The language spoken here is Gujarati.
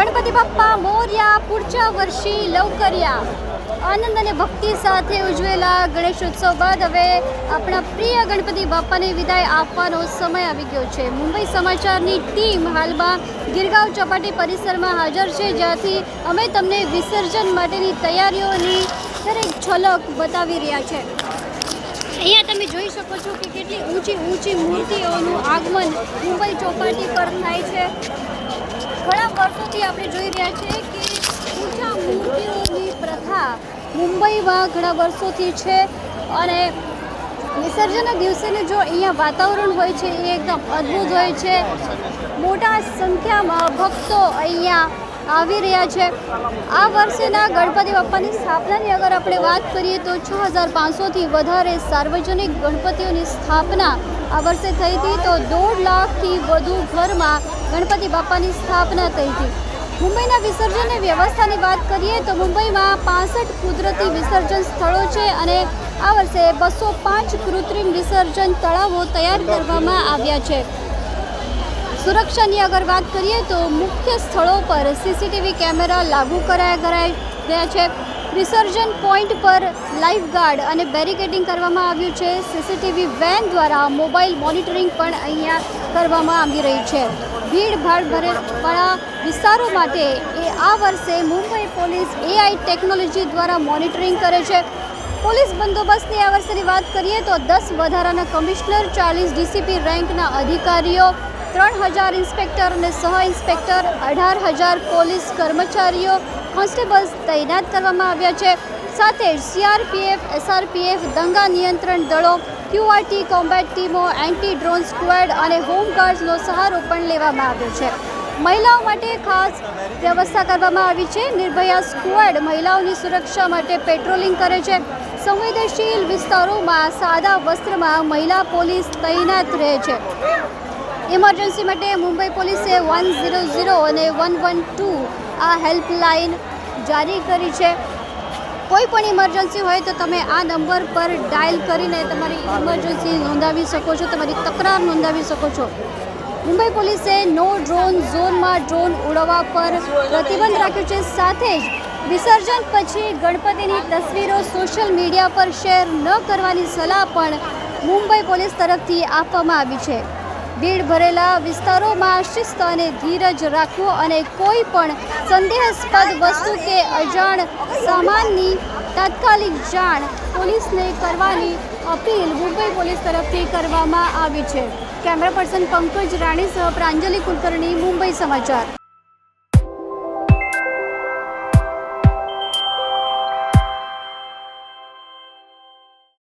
गणपति बाप्पा मोरया पुढच्या वर्षी लवकर या। आनंद અને ભક્તિ સાથે ઉજવેલા ગણેશોત્સવ બાદ હવે આપણા પ્રિય ગણપતિ બાપ્પાને વિદાય આપવાનો સમય આવી ગયો છે। મુંબઈ સમાચારની ટીમ હાલમાં ગીરગાંવ ચોપાટી પરિસરમાં હાજર છે, જ્યાંથી અમે તમને વિસર્જન માટેની તૈયારીઓની દરેક ઝલક બતાવી રહ્યા છે। અહીંયા તમે જોઈ શકો છો કે કેટલી ઊંચી ઊંચી મૂર્તિઓનું આગમન મુંબઈ ચોપાટી પર થાય છે। ઘણા વર્ષોથી આપણે જોઈ રહ્યા છીએ કે ઊંચા મૂર્તિઓની પ્રથા મુંબઈમાં ઘણા વર્ષોથી છે અને વિસર્જનના દિવસેનું જો અહીંયા વાતાવરણ હોય છે એ એકદમ અદ્ભુત હોય છે। મોટા સંખ્યામાં ભક્તો અહીંયા આવી રહ્યા છે। આ વર્ષેના ગણપતિ બાપ્પાની સ્થાપનાની અગર આપણે વાત કરીએ તો 6500થી વધારે સાર્વજનિક ગણપતિઓની સ્થાપના આ વર્ષે થઈ હતી, તો 1.5 લાખથી વધુ ઘરમાં ગણપતિ બાપ્પાની સ્થાપના થઈ હતી। મુંબઈના વિસર્જનની વ્યવસ્થાની વાત કરીએ તો મુંબઈમાં 65 કુદરતી વિસર્જન સ્થળો છે અને આ વર્ષે 205 કૃત્રિમ વિસર્જન તળાવો તૈયાર કરવામાં આવ્યા છે। સુરક્ષાની અગર વાત કરીએ તો મુખ્ય સ્થળો પર સીસીટીવી કેમેરા લાગુ કરાયા ગયા છે। વિસર્જન પોઈન્ટ પર લાઈફ ગાર્ડ અને બેરિકેડિંગ કરવામાં આવ્યું છે। સીસીટીવી વેન દ્વારા મોબાઈલ મોનિટરિંગ પણ અહીંયા કરવામાં આવી રહી છે। ભીડભાડ ભરેલા વિસ્તારો માટે આ વર્ષે મુંબઈ પોલીસ AI ટેકનોલોજી દ્વારા મોનિટરિંગ કરે છે। પોલીસ બંદોબસ્તની આ વર્ષેની વાત કરીએ તો 10 વધારાના કમિશનર, 40 ડીસીપી રેન્કના અધિકારીઓ, 3000 ઇન્સ્પેક્ટર અને સહ ઇન્સ્પેક્ટર, 18000 પોલીસ કર્મચારીઓ, કોન્સ્ટેબલ્સ તૈનાત કરવામાં આવ્યા છે। સાથે જ CRPF, SRPF, દંગા નિયંત્રણ દળો, QRT કોમ્બેટ ટીમો, એન્ટી ડ્રોન સ્ક્વોડ અને હોમગાર્ડ્સનો સહારો પણ લેવામાં આવ્યો છે। મહિલાઓ માટે ખાસ વ્યવસ્થા કરવામાં આવી છે। નિર્ભયા સ્ક્વોડ મહિલાઓની સુરક્ષા માટે પેટ્રોલિંગ કરે છે। સંવેદનશીલ વિસ્તારોમાં સાદા વસ્ત્રમાં મહિલા પોલીસ તૈનાત રહે છે। ઇમરજન્સી માટે મુંબઈ પોલીસે 100 અને 112 આ હેલ્પલાઇન જારી કરી છે। કોઈ પણ ઇમરજન્સી હોય તો તમે આ નંબર પર ડાયલ કરીને તમારી ઇમરજન્સી નોંધાવી શકો છો, તમારી તકરાર નોંધાવી શકો છો। મુંબઈ પોલીસે નો ડ્રોન ઝોનમાં ડ્રોન ઉડાવવા પર પ્રતિબંધ રાખ્યો છે। સાથે જ વિસર્જન પછી ગણપતિની તસવીરો સોશિયલ મીડિયા પર શેર ન કરવાની સલાહ પણ મુંબઈ પોલીસ તરફથી આપવામાં આવી છે। ભીડ ભરેલા વિસ્તારોમાં શિસ્ત અને ધીરજ રાખવો અને કોઈ પણ સંદેહાસ્પદ વસ્તુ કે અજાણ સામાનની તાત્કાલિક જાણ પોલીસને કરવાની અપીલ મુંબઈ પોલીસ તરફથી કરવામાં આવી છે। કેમેરા પર્સન પંકજ રાણી સહ પ્રાંજલિ કુલકર્ણી, મુંબઈ સમાચાર।